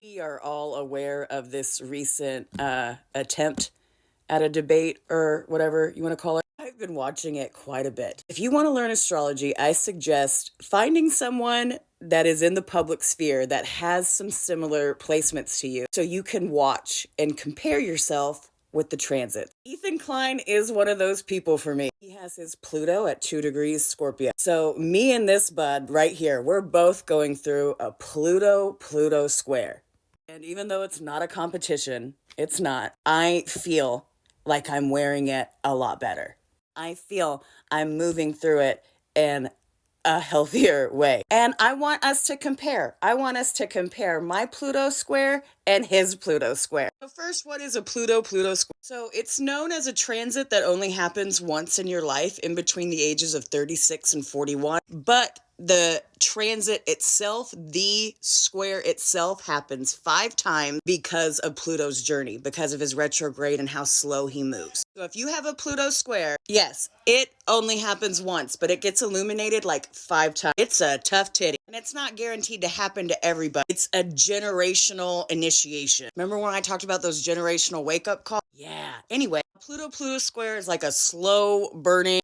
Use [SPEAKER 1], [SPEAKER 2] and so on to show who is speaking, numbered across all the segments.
[SPEAKER 1] We are all aware of this recent attempt at a debate or whatever you want to call it. I've been watching it quite a bit. If you want to learn astrology, I suggest finding someone that is in the public sphere that has some similar placements to you so you can watch and compare yourself with the transit. Ethan Klein is one of those people for me. He has his Pluto at 2 degrees Scorpio. So me and this bud right here, we're both going through a Pluto Pluto square. And even though it's not a competition, it's not, I feel like I'm wearing it a lot better. I feel I'm moving through it in a healthier way. And I want us to compare. I want us to compare my Pluto square and his Pluto square. So first, what is a Pluto Pluto square? So it's known as a transit that only happens once in your life in between the ages of 36 and 41. But the transit itself, the square itself, happens 5 times because of Pluto's journey, because of his retrograde and how slow he moves. So if you have a Pluto square, yes, it only happens once, but it gets illuminated like 5 times. It's a tough titty, and it's not guaranteed to happen to everybody. It's a generational initiation. Remember when I talked about those generational wake-up calls? Yeah. Anyway, Pluto Pluto square is like a slow burning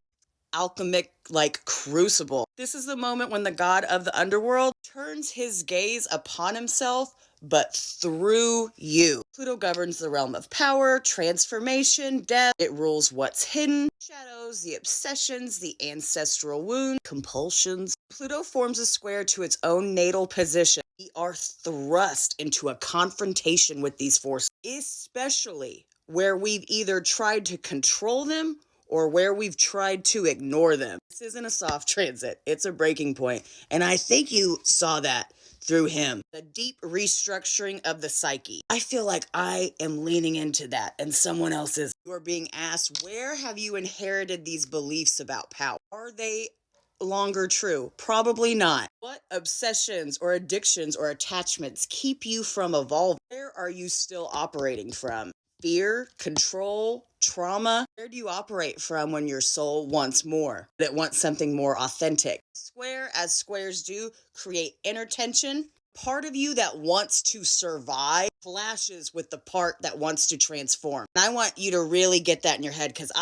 [SPEAKER 1] alchemic like crucible. This is the moment when the god of the underworld turns his gaze upon himself, but through you. Pluto governs the realm of power, transformation, death. It rules what's hidden, shadows, the obsessions, the ancestral wounds, compulsions. Pluto forms a square to its own natal position. We are thrust into a confrontation with these forces, especially where we've either tried to control them or where we've tried to ignore them. This isn't a soft transit, it's a breaking point. And I think you saw that through him. The deep restructuring of the psyche. I feel like I am leaning into that and someone else is. You are being asked, where have you inherited these beliefs about power? Are they longer true? Probably not. What obsessions or addictions or attachments keep you from evolving? Where are you still operating from? Fear, control, trauma? Where do you operate from when your soul wants more? That wants something more authentic? Square, as squares do, create inner tension. Part of you that wants to survive flashes with the part that wants to transform. And I want you to really get that in your head because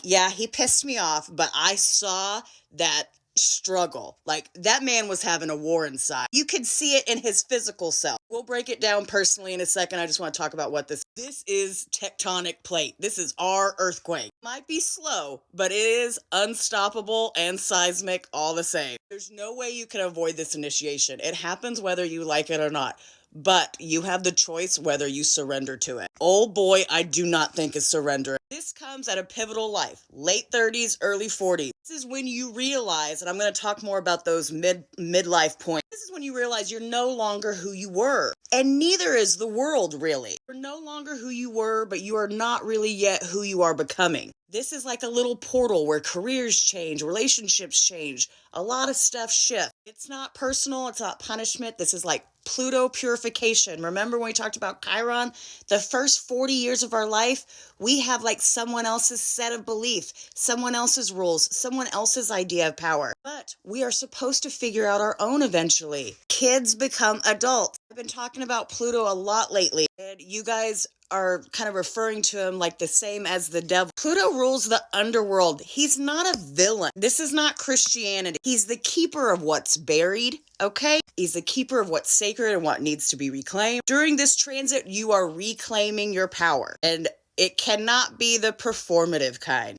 [SPEAKER 1] yeah, he pissed me off, but I saw that struggle. Like that man was having a war inside. You could see it in his physical self. We'll break it down personally in a second. I just want to talk about what this is tectonic plate. This is our earthquake. Might be slow, but it is unstoppable and seismic all the same. There's no way you can avoid this initiation. It happens whether you like it or not. But you have the choice whether you surrender to it. Oh boy, I do not think is surrender. This comes at a pivotal life, late 30s, early 40s. This is when you realize, and I'm going to talk more about those midlife points. This is when you realize you're no longer who you were. And neither is the world really. You're no longer who you were, but you are not really yet who you are becoming. This is like a little portal where careers change, relationships change, a lot of stuff shifts. It's not personal, it's not punishment. This is like Pluto purification. Remember when we talked about Chiron? The first 40 years of our life, we have like someone else's set of beliefs, someone else's rules, someone else's idea of power. But we are supposed to figure out our own eventually. Kids become adults. I've been talking about Pluto a lot lately, and you guys are kind of referring to him like the same as the devil. Pluto rules the underworld. He's not a villain. This is not Christianity. He's the keeper of what's buried, okay? He's the keeper of what's sacred and what needs to be reclaimed. During this transit, you are reclaiming your power, and it cannot be the performative kind.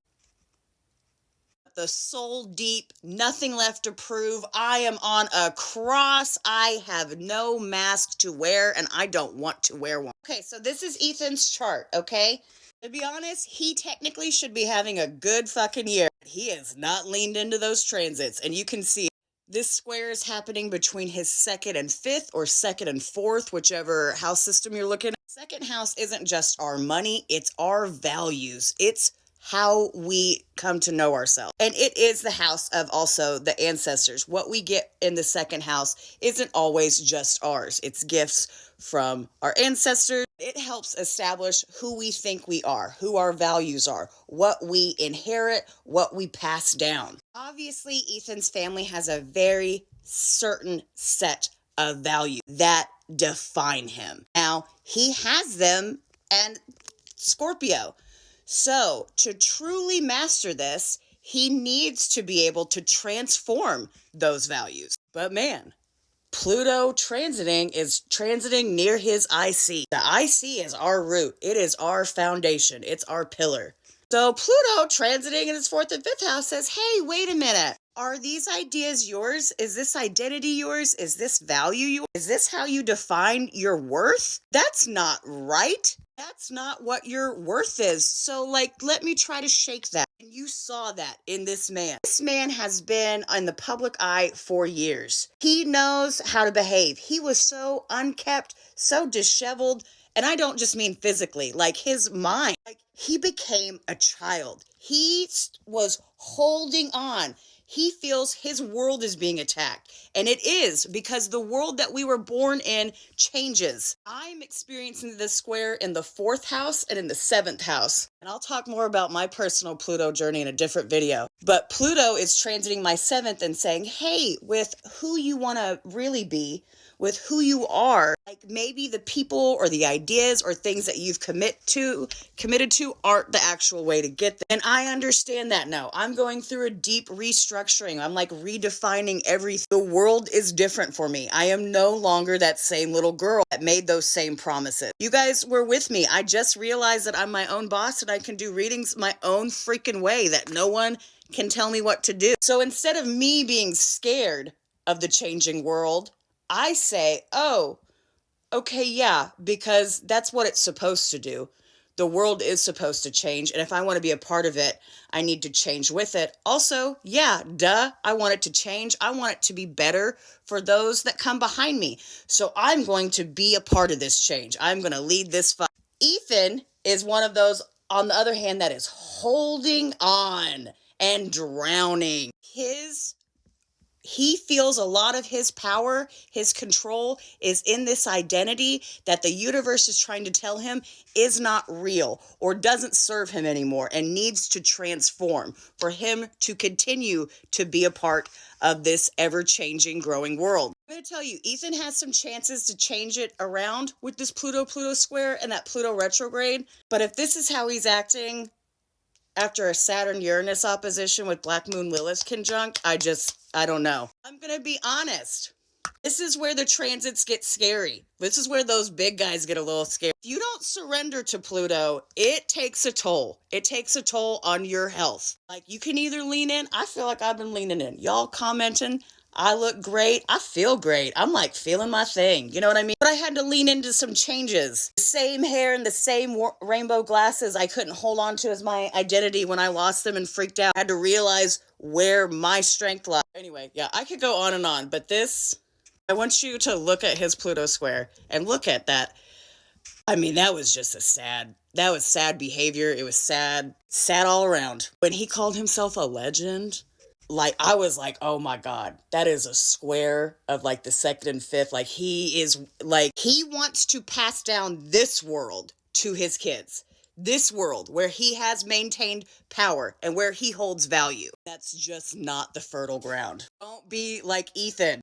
[SPEAKER 1] The soul deep, nothing left to prove. I am on a cross. I have no mask to wear, and I don't want to wear one. Okay, so this is Ethan's chart, okay? To be honest, he technically should be having a good fucking year. He has not leaned into those transits, and you can see this square is happening between his second and fifth or second and fourth, whichever house system you're looking at. Second house isn't just our money, it's our values. It's how we come to know ourselves. And it is the house of also the ancestors. What we get in the second house isn't always just ours. It's gifts from our ancestors. It helps establish who we think we are, who our values are, what we inherit, what we pass down. Obviously, Ethan's family has a very certain set of value that define him. Now, he has them and Scorpio. So, to truly master this, he needs to be able to transform those values. But man, Pluto is transiting near his IC. The IC is our root. It is our foundation. It's our pillar. So Pluto transiting in his fourth and fifth house says, hey, wait a minute. Are these ideas yours? Is this identity yours? Is this value yours? Is this how you define your worth? That's not right. That's not what your worth is. So, let me try to shake that. And you saw that in this man. This man has been in the public eye for years. He knows how to behave. He was so unkept, so disheveled. And I don't just mean physically, his mind. He became a child. He was holding on. He feels his world is being attacked. And it is, because the world that we were born in changes. I'm experiencing this square in the fourth house and in the seventh house. And I'll talk more about my personal Pluto journey in a different video. But Pluto is transiting my seventh and saying, hey, with who you want to really be, with who you are, maybe the people or the ideas or things that you've committed to aren't the actual way to get there. And I understand that now. I'm going through a deep restructuring. I'm redefining everything. The world is different for me. I am no longer that same little girl that made those same promises. You guys were with me. I just realized that I'm my own boss and I can do readings my own freaking way, that no one can tell me what to do. So instead of me being scared of the changing world, I say, oh, okay, yeah, because that's what it's supposed to do. The world is supposed to change, and if I want to be a part of it, I need to change with it. Also, yeah, duh, I want it to change. I want it to be better for those that come behind me. So I'm going to be a part of this change. I'm going to lead this fight. Ethan is one of those, on the other hand, that is holding on and drowning. He feels a lot of his power, his control is in this identity that the universe is trying to tell him is not real or doesn't serve him anymore and needs to transform for him to continue to be a part of this ever-changing, growing world. I'm going to tell you, Ethan has some chances to change it around with this Pluto-Pluto square and that Pluto retrograde, but if this is how he's acting after a Saturn-Uranus opposition with Black Moon Lilith conjunct, I don't know. I'm going to be honest. This is where the transits get scary. This is where those big guys get a little scary. If you don't surrender to Pluto, it takes a toll. It takes a toll on your health. You can either lean in. I feel like I've been leaning in. Y'all commenting. I look great. I feel great. I'm feeling my thing. You know what I mean? But I had to lean into some changes. The same hair and the same rainbow glasses I couldn't hold on to as my identity when I lost them and freaked out. I had to realize where my strength lies. Anyway, yeah, I could go on and on, but I want you to look at his Pluto square and look at that. I mean, that was just that was sad behavior. It was sad all around. When he called himself a legend, I was like, oh my God, that is a square of the second and fifth. He wants to pass down this world to his kids. This world where he has maintained power and where he holds value. That's just not the fertile ground. Don't be like Ethan.